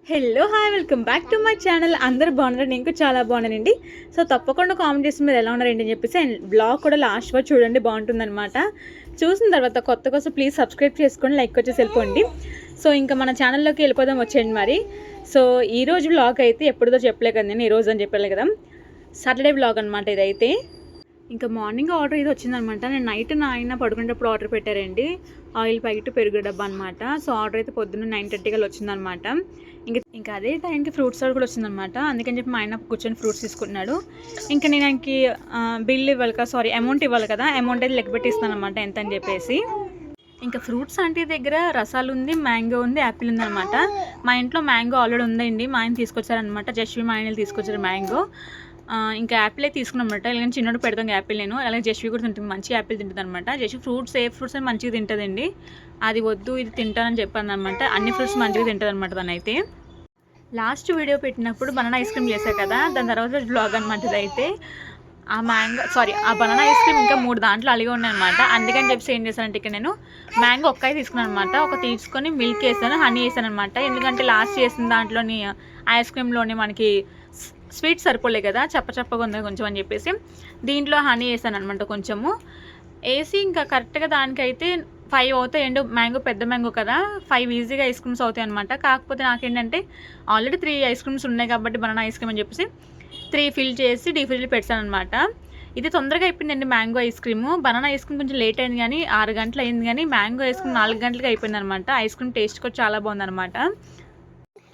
Hello hi welcome back to my channel. అందరూ బాగున్నారు, నేను కూడా చాలా బాగున్నానండి. సో తప్పకుండా కామెంట్ చేసి మీరు ఎలా ఉన్నారండి అని చెప్పేసి, అండ్ బ్లాగ్ కూడా లాస్ట్ వరకు చూడండి, బాగుంటుందన్నమాట. చూసిన తర్వాత కొత్త కోసం ప్లీజ్ సబ్స్క్రైబ్ చేసుకోండి, లైక్ వచ్చేసి వెళ్ళిపోండి. సో ఇంకా మన ఛానల్లోకి వెళ్ళిపోదాం వచ్చేయండి మరి. సో ఈరోజు బ్లాగ్ అయితే ఎప్పుడుదో చెప్పలే కదా, నేను ఈరోజు అని చెప్పాను కదా, సాటర్డే బ్లాగ్ అనమాట ఇదైతే. ఇంకా మార్నింగ్ ఆర్డర్ ఇది వచ్చిందనమాట. నేను నైట్ నా ఆయన పడుకునేటప్పుడు ఆర్డర్ పెట్టారండి, ఆయిల్ ప్యాకెట్ పెరుగు డబ్బా అనమాట. సో ఆర్డర్ అయితే పొద్దున్న 9:30 వచ్చిందనమాట. ఇంకా అదే టైంకి ఫ్రూట్స్ ఆర్డర్ కూడా వచ్చిందనమాట. అందుకని చెప్పి మా ఆయన కూర్చొని ఫ్రూట్స్ తీసుకుంటున్నాడు. ఇంకా నేను ఆయనకి బిల్ ఇవ్వాలి కదా, సారీ అమౌంట్ ఇవ్వాలి కదా, అమౌంట్ అయితే లెక్క పెట్టిస్తాను అనమాట ఎంత అని చెప్పేసి. ఇంకా ఫ్రూట్స్ అంటే దగ్గర రసాలు ఉంది, మ్యాంగో ఉంది, యాపిల్ ఉంది అనమాట. మా ఇంట్లో మ్యాంగో ఆల్రెడీ ఉందండి, మా ఆయన తీసుకొచ్చారనమాట. జస్వి మా ఆయన తీసుకొచ్చారు మ్యాంగో. ఇంకా యాపిల్ అయితే తీసుకున్నాం అనమాట. ఇలా చిన్నోడు పెడతాం యాపిల్ నేను, అలాగే జస్వి కూడా తింటుంది, మంచి యాపిల్ తింటుంది అనమాట. జస్వి ఫ్రూట్స్ ఏ ఫ్రూట్స్ అని మంచిగా తింటుందండి, అది వద్దు ఇది తింటానని చెప్పాను అనమాట. అన్ని ఫ్రూట్స్ మంచిగా తింటుంది అనమాట తనైతే. లాస్ట్ వీడియో పెట్టినప్పుడు బనానా ఐస్ క్రీమ్ చేశాను కదా, దాని తర్వాత బ్లాగ్ అనమాట ఇదైతే. ఆ బనానా ఐస్ క్రీమ్ ఇంకా 3 దాంట్లో అలిగి ఉన్నాయన్నమాట. అందుకని చెప్పి ఏం చేశానంటే ఇక్కడ నేను మ్యాంగో ఒక్కై తీసుకున్నాను అనమాట. ఒక తీసుకొని మిల్క్ వేసాను, హనీ వేసాను అనమాట. ఎందుకంటే లాస్ట్ చేసిన దాంట్లోని ఐస్ క్రీమ్లోని మనకి స్వీట్ సరిపోలే కదా, చప్పగా ఉంది కొంచెం అని చెప్పేసి దీంట్లో హనీ వేసాను అనమాట. కొంచెము వేసి ఇంకా కరెక్ట్గా దానికైతే 5 అవుతాయండి. మ్యాంగో పెద్ద మ్యాంగో కదా, 5 ఈజీగా ఐస్ క్రీమ్స్ అవుతాయి అనమాట. కాకపోతే నాకేంటంటే ఆల్రెడీ 3 ఐస్ క్రీమ్స్ ఉన్నాయి కాబట్టి బనానా ఐస్ క్రీమ్ అని చెప్పేసి 3 ఫిల్ చేసి డీ ఫ్రిడ్జ్లో పెట్టాను అనమాట. ఇది తొందరగా అయిపోయిందండి mango ice cream. Banana ice cream కొంచెం లేట్ అయింది కానీ 6 గంటలు అయింది, కానీ మ్యాంగో ఐస్ క్రీమ్ 4 గంటలకి అయిపోయింది అనమాట. ఐస్ క్రీమ్ టేస్ట్ కూడా చాలా బాగుందన్నమాట.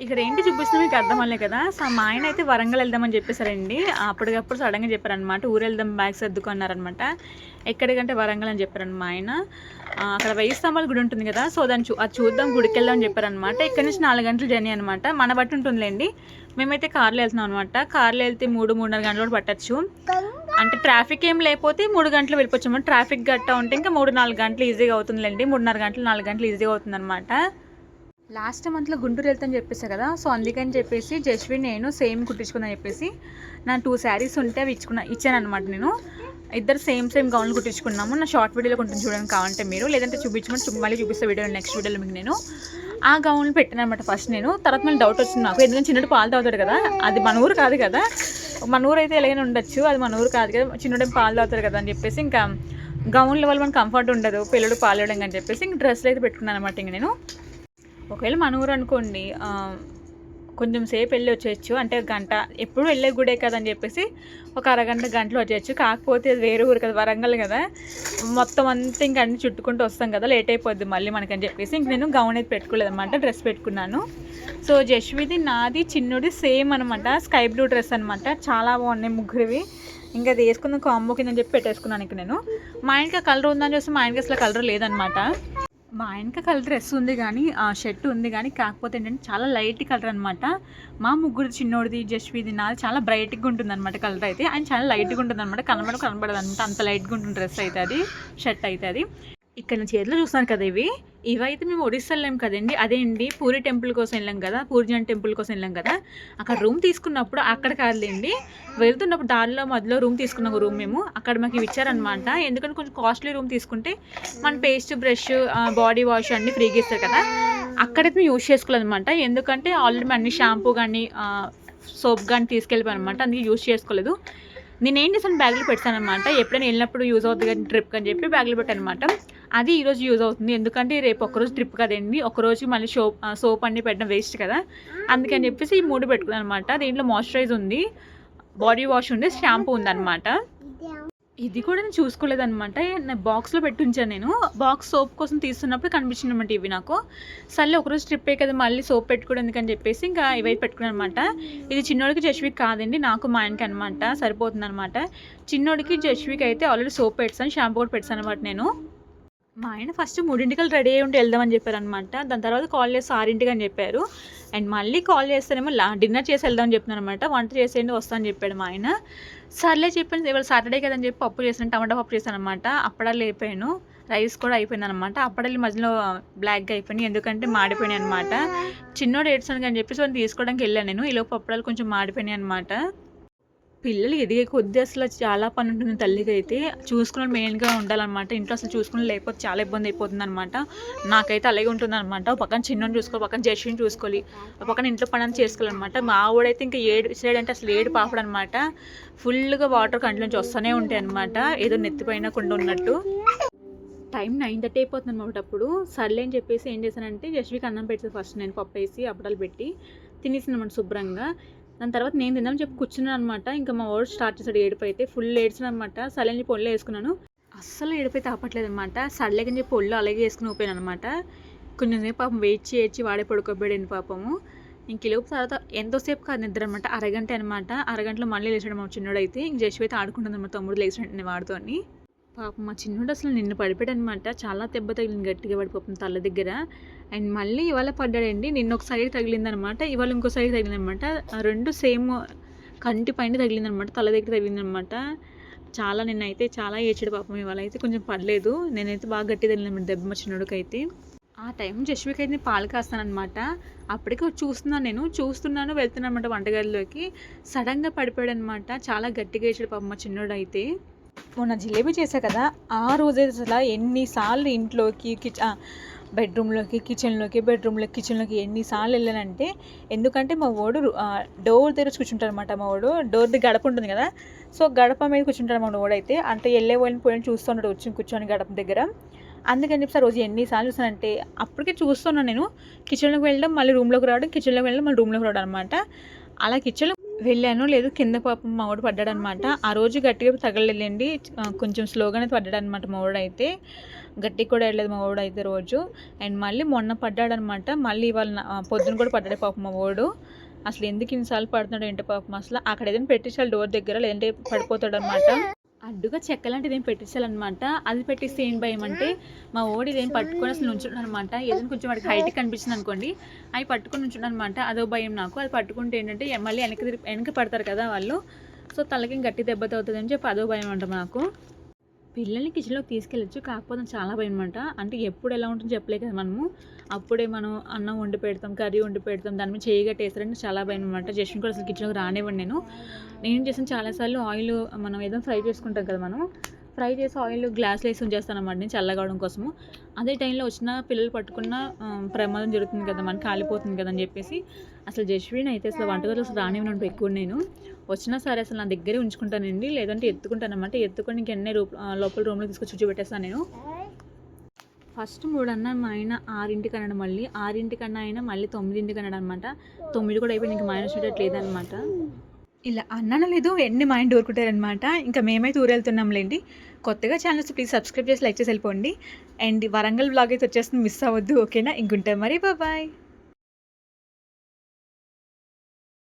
ఇక్కడ ఏంటి చూపిస్తున్నా మీకు అర్థమవులే కదా. సో మా ఆయన అయితే వరంగల్ వెళ్దామని చెప్పేసారండి, అప్పటికప్పుడు సడన్గా చెప్పారనమాట. ఊరు వెళ్దాం బ్యాగ్స్ సర్దుకున్నారనమాట. ఎక్కడికంటే వరంగల్ అని చెప్పారనమాట మా ఆయన. అక్కడ 1000 స్తంభాల గుడి ఉంటుంది కదా, సో అది చూద్దాం, గుడికి వెళ్దాం అని చెప్పారనమాట. ఇక్కడ నుంచి 4 గంటల జర్నీ అనమాట, మన బట్టి ఉంటుందిలేండి. మేమైతే కార్లో వెళ్తున్నాం అనమాట. కార్లో వెళ్తే 3-3:30 గంటలు కూడా పట్టచ్చు. అంటే ట్రాఫిక్ ఏం లేకపోతే 3 గంటలు వెళ్ళిపోవచ్చు అనమాట. ట్రాఫిక్ గట్టా ఉంటే ఇంకా 3-4 గంటలు ఈజీగా అవుతుందిలేండి. 3:30 గంటలు 4 గంటలు ఈజీగా అవుతుంది అనమాట. లాస్ట్ మంత్లో గుంటూరు వెళ్తాను చెప్పేసా కదా, సో అందుకని చెప్పేసి జస్వి నేను సేమ్ కుట్టించుకుందని చెప్పేసి నా 2 శారీస్ ఉంటే అవి ఇచ్చాను అనమాట. నేను ఇద్దరు సేమ్ గౌన్లు కుట్టించుకున్నాము. నా షార్ట్ వీడియోలో కొంచెం చూడండి కావాలంటే మీరు, లేదంటే మళ్ళీ చూపిస్తే వీడియో నెక్స్ట్ వీడియోలో మీకు నేను ఆ గౌన్లు పెట్టాను అనమాట ఫస్ట్ నేను. తర్వాత మళ్ళీ డౌట్ వచ్చింది నాకు, ఎందుకంటే చిన్నడు పాలు తాగుతాడు కదా, అది మన ఊరు కాదు కదా. మన ఊరు అయితే ఎలాగైనా ఉండొచ్చు, అది మన ఊరు కాదు కదా, చిన్నడేం పాలు తాగుతాడు కదా అని చెప్పేసి ఇంకా గౌన్ల వల్ల మనకు కంఫర్ట్ ఉండదు, పిల్లడు పాలు ఇవ్వడం అని చెప్పేసి ఇంక డ్రెస్లు అయితే పెట్టుకున్నాను అనమాట. ఇంక నేను ఒకవేళ మన ఊరు అనుకోండి, కొంచెం సేపు వెళ్ళి వచ్చేయచ్చు, అంటే గంట, ఎప్పుడు వెళ్ళే గుడే కదా అని చెప్పేసి ఒక అరగంట గంటలో వచ్చేయచ్చు. కాకపోతే అది వేరే ఊరు కదా, వరంగల్ కదా, మొత్తం అంతా ఇంక అన్ని చుట్టుకుంటూ వస్తాం కదా, లేట్ అయిపోద్ది మళ్ళీ మనకని చెప్పేసి ఇంక నేను గౌన్ అయితే పెట్టుకోలేదన్నమాట, డ్రెస్ పెట్టుకున్నాను. సో జస్విది నాది చిన్నుడి సేమ్ అనమాట, స్కై బ్లూ డ్రెస్ అనమాట. చాలా బాగున్నాయి ముగ్గురివి. ఇంకా అది వేసుకున్న కాంబో కిందని చెప్పి పెట్టేసుకున్నాను. ఇంక నేను మా ఆయనకి కలర్ ఉందని చూస్తే మా ఆయనకి అసలు కలర్ లేదనమాట. మా ఆయనకి కలర్ డ్రెస్ ఉంది కానీ షర్ట్ ఉంది కానీ, కాకపోతే ఏంటంటే చాలా లైట్ కలర్ అనమాట. మా ముగ్గురు చిన్నోడిది జస్విది నాది చాలా బ్రైట్గా ఉంటుంది అనమాట కలర్ అయితే. ఆయన చాలా లైట్గా ఉంటుంది అనమాట, కనబడదు అనమాట, అంత లైట్గా ఉంటుంది డ్రెస్ అయితే అది, షర్ట్ అయితే అది. ఇక్కడ నేను చేతిలో చూస్తాను కదా, ఇవైతే మేము ఒడిస్సా వెళ్ళాం కదండి, అదే అండి పూరి టెంపుల్ కోసం వెళ్ళాం కదా, పూరిజన్ టెంపుల్ కోసం వెళ్ళాం కదా, అక్కడ రూమ్ తీసుకున్నప్పుడు అక్కడ కాదులేండి, వెళ్తున్నప్పుడు దారిలో మధ్యలో రూమ్ తీసుకున్నాం రూమ్ మేము. అక్కడ మాకు ఇవి ఇచ్చారనమాట. ఎందుకంటే కొంచెం కాస్ట్లీ రూమ్ తీసుకుంటే మన పేస్ట్, బ్రష్, బాడీ వాష్ అన్నీ ఫ్రీగా ఇస్తారు కదా, అక్కడైతే మేము యూజ్ చేసుకోలేదన్నమాట. ఎందుకంటే ఆల్రెడీ మేము అన్ని షాంపూ కానీ సోప్ కానీ తీసుకెళ్ళిపోయాం అనమాట, అందుకే యూజ్ చేసుకోలేదు. నేను ఏం చేశాను, బ్యాగ్లో పెట్టాను అనమాట, ఎప్పుడైనా వెళ్ళినప్పుడు యూజ్ అవుతుంది కానీ ట్రిప్ అని చెప్పి బ్యాగ్లో పెట్టాను అనమాట. అది ఈరోజు యూజ్ అవుతుంది, ఎందుకంటే రేపు ఒక్కరోజు ట్రిప్ కదండి, ఒకరోజు మళ్ళీ సోప్ అన్నీ పెట్టడం వేస్ట్ కదా, అందుకని చెప్పేసి ఈ 3 పెట్టుకున్నాను అనమాట. దీంట్లో మాయిశ్చరైజ్ ఉంది, బాడీ వాష్ ఉంది, షాంపూ ఉందన్నమాట. ఇది కూడా నేను చూసుకోలేదన్నమాట, బాక్స్లో పెట్టి ఉంచాను. నేను బాక్స్ సోప్ కోసం తీస్తున్నప్పుడు కనిపించింది అనమాట ఇవి నాకు. సర్లే ఒకరోజు ట్రిప్పే కదా, మళ్ళీ సోప్ పెట్టుకోవడం ఎందుకని చెప్పేసి ఇంకా ఇవైతే పెట్టుకున్నాను అనమాట. ఇది చిన్నోడికి జస్వికి కాదండి, నాకు మా ఆయనకి అనమాట, సరిపోతుంది అనమాట. చిన్నోడికి జస్వికి అయితే ఆల్రెడీ సోప్ పెట్టాను, షాంపూ కూడా పెట్టాను అనమాట నేను. మా ఆయన ఫస్ట్ 3:00 రెడీ అయ్యి ఉంటే వెళ్దామని చెప్పారనమాట. దాని తర్వాత కాల్ చేసి 6:00 అని చెప్పారు. అండ్ మళ్ళీ కాల్ చేస్తేనేమో డిన్నర్ చేసి వెళ్దామని చెప్తున్నాను అనమాట. వంట చేసేయండి వస్తానని చెప్పాడు మా ఆయన. సర్లే చెప్పాను, ఇవాళ సాటర్డే కదని చెప్పి పప్పు చేశాను, టమాటా పప్పు చేశాను అనమాట. అప్పడాలు అయిపోయాను, రైస్ కూడా అయిపోయింది అనమాట. అప్పడాలు మధ్యలో బ్లాక్గా అయిపోయినాయి, ఎందుకంటే మాడిపోయినాయి అనమాట. చిన్నోడు ఏడ్చాను అని చెప్పేసి వాడిని తీసుకోవడానికి వెళ్ళాను నేను, ఈలోపు అప్పడాలు కొంచెం మాడిపోయినాయి అనమాట. పిల్లలు ఎదిగే కొద్దీ అసలు చాలా పని ఉంటుంది తల్లికి అయితే. చూసుకుని మెయిన్గా ఉండాలన్నమాట. ఇంట్లో అసలు చూసుకుని లేకపోతే చాలా ఇబ్బంది అయిపోతుంది అనమాట. నాకైతే అలాగే ఉంటుంది అనమాట. ఒక పక్కన చిన్నోని చూసుకోవాలి, పక్కన జస్ట్ని చూసుకోవాలి, ఒక పక్కన ఇంట్లో పని అంతా చేసుకోవాలన్నమాట. మా ఆవిడైతే ఇంకా ఏడు అంటే అసలు పాపడు అనమాట. ఫుల్గా వాటర్ కంటి నుంచి వస్తూనే ఉంటాయి అనమాట, ఏదో నెత్తిపైన కుండ ఉన్నట్టు. టైం 9:30 అయిపోతుంది అనమాట. అప్పుడు సర్లే అని చెప్పేసి ఏం చేశానంటే జస్ట్కి అన్నం పెట్టేది ఫస్ట్. నేను పప్పు వేసి అప్పడాలు పెట్టి తినేసింది అనమాట శుభ్రంగా. దాని తర్వాత నేను తిందామని చెప్పి కూర్చున్నాను అనమాట. ఇంకా మా వాడు స్టార్ట్ చేశాడు ఏడుపు అయితే. ఫుల్ ఏడ్చాను అనమాట. సర్లే అని చెప్పి ఒళ్ళు వేసుకున్నాను. అస్సలు ఏడుపు అయితే ఆపట్లేదు అనమాట. సర్లేకని చెప్పి ఒళ్ళు అలాగే వేసుకుని ఊపాను అనమాట. కొంచెం సేపు పాపం వెయిట్ ఏడ్చి వాడే పడుకోబెడండి పాపము. ఇంక లోపు తర్వాత ఎంతోసేపు కాదు నిద్ర అనమాట, అరగంట అనమాట. అరగంటలో మళ్ళీ లేచాడు మా చిన్నోడు అయితే. ఇంక జస్ట్ అయితే ఆడుకుంటుంది అనమాట తమ్ముడు లేచినట్టు వాడుతో. పాపం మా చిన్నోడు అసలు నిన్ను పడిపోయాడు అనమాట. చాలా దెబ్బ తగిలింది గట్టిగా పడిపోతుంది తల దగ్గర. అండ్ మళ్ళీ ఇవాళ పడ్డాడండి. నిన్న ఒక సైడ్ తగిలిందనమాట, ఇవాళ ఇంకో సైడ్ తగిలిందనమాట. రెండు సేమ్ కంటి పైన తగిలిందనమాట, తల దగ్గర తగిలిందనమాట. చాలా నిన్నైతే చాలా ఏడ్చాడు పాపం. ఇవాళ అయితే కొంచెం పడలేదు. నేనైతే బాగా గట్టి తగిలిందనమాట దెబ్బ మా చిన్నోడికి అయితే. ఆ టైం జస్వికి అయితే పాలు కాస్తానమాట. అప్పటికే చూస్తున్నాను వెళ్తున్నాను అనమాట వంటగదిలోకి. సడన్గా పడిపోయాడు అనమాట. చాలా గట్టిగా ఏడ్చాడు పాపం మా చిన్నోడు అయితే. మొన్న జిలేబీ చేశా కదా, ఆ రోజైతే అసలు ఎన్నిసార్లు ఇంట్లోకి బెడ్రూమ్లోకి కిచెన్లోకి ఎన్నిసార్లు వెళ్ళానంటే, ఎందుకంటే మా వాడు డోర్ దగ్గర కూర్చుంటాడు అనమాట. మా వాడు డోర్ దగ్గర గడప ఉంటుంది కదా, సో గడప మీద కూర్చుంటాడు మా వాడు అయితే. అంటే పోయిన చూస్తున్నాడు వచ్చి కూర్చొని గడప దగ్గర. అందుకని చెప్పి ఆ రోజు ఎన్నిసార్లు చూసానంటే, అప్పటికే చూస్తున్నాను నేను. కిచెన్లోకి వెళ్ళడం, మళ్ళీ రూమ్లోకి రావడం, కిచెన్లోకి వెళ్ళడం, మళ్ళీ రూమ్లోకి రావడం అనమాట. అలా కిచెన్లో వెళ్ళాను, లేదు కింద పాపం మా వాడు పడ్డాడు అనమాట. ఆ రోజు గట్టిగా తగలలేదండి, కొంచెం స్లోగానే పడ్డాడు అనమాట మా వాడు అయితే. గట్టిగా కూడా వెళ్ళలేదు మా వాడు అయితే రోజు. అండ్ మళ్ళీ మొన్న పడ్డాడు అనమాట. మళ్ళీ ఇవాళ పొద్దున కూడా పడ్డాడు పాపం మా వాడు. అసలు ఎందుకు ఇన్నిసార్లు పడుతున్నాడు ఏంటో పాపం. అసలు అక్కడ ఏదైనా పెట్టించాలి డోర్ దగ్గర, లేదంటే పడిపోతాడు అనమాట. అడ్డుగా చెక్క లాంటిది ఏం పెట్టించాలన్నమాట. అది పెట్టిస్తే ఏం భయం అంటే, మా ఓడి ఇదేం పట్టుకొని అసలు నుంచున్నాను అనమాట. ఏదైనా కొంచెం వాడికి హైట్ కనిపించింది అనుకోండి, అవి పట్టుకొని నుంచున్నాను అనమాట. అదో భయం నాకు. అది పట్టుకుంటే ఏంటంటే మళ్ళీ వెనక పడతారు కదా వాళ్ళు, సో తలకి గట్టి దెబ్బ అవుతుంది అని చెప్పి అదో భయం అంట నాకు. పిల్లల్ని కిచెన్లోకి తీసుకెళ్ళచ్చు, కాకపోతే చాలా భయం అనమాట. అంటే ఎప్పుడు ఎలా ఉంటుందో చెప్పలేదు కదా మనము. అప్పుడే మనం అన్నం వండి పెడతాం, కర్రీ వండి పెడతాం, దాని మీద చేయి కట్టేస్తారంటే చాలా భయం అనమాట. జస్ట్ కూడా అసలు కిచెన్లోకి రానివ్వండి నేను చేసిన చాలాసార్లు ఆయిల్ మనం ఏదైనా ఫ్రై చేసుకుంటాం కదా, మనం ఫ్రై చేసి ఆయిల్ గ్లాస్లో వేసి ఉంచేస్తాను అన్నమాట నేను చల్లగవడం కోసము. అదే టైంలో వచ్చిన పిల్లలు పట్టుకున్న ప్రమాదం జరుగుతుంది కదా, మనకి కాలిపోతుంది కదా అని చెప్పేసి అసలు జస్విని అయితే అసలు వంటగదిలో అసలు రానివ్వను ఎక్కువ. నేను వచ్చినా సరే అసలు నా దగ్గరే ఉంచుకుంటానండి, లేదంటే ఎత్తుకుంటాను అనమాట. ఎత్తుకొని ఇంకెన్నే లోపల రూమ్లో తీసుకొచ్చి చూపెట్టేస్తాను నేను. ఫస్ట్ 3 అన్నా మా ఆయన 6ంటికి అన్నాడు, మళ్ళీ 6ంటికి అన్నా ఆయన మళ్ళీ 9ంటికి అన్నాడు అనమాట. 9 కూడా అయిపోయి ఇంక మా ఆయన చూడట్టు లేదనమాట. ఇలా అన్నాను లేదు ఎన్ని మా ఆయన ఊరుకుంటారనమాట. ఇంకా మేమైతే ఊరెళ్తున్నాంలేండి. కొత్తగా ఛానల్స్ ప్లీజ్ సబ్స్క్రైబ్ చేసి లైక్ చేసి వెళ్ళిపోండి. అండ్ వరంగల్ బ్లాగ్ అయితే వచ్చేస్తుంది, మిస్ అవ్వద్దు. ఓకేనా? ఇంకుంటాం మరి, బాయ్.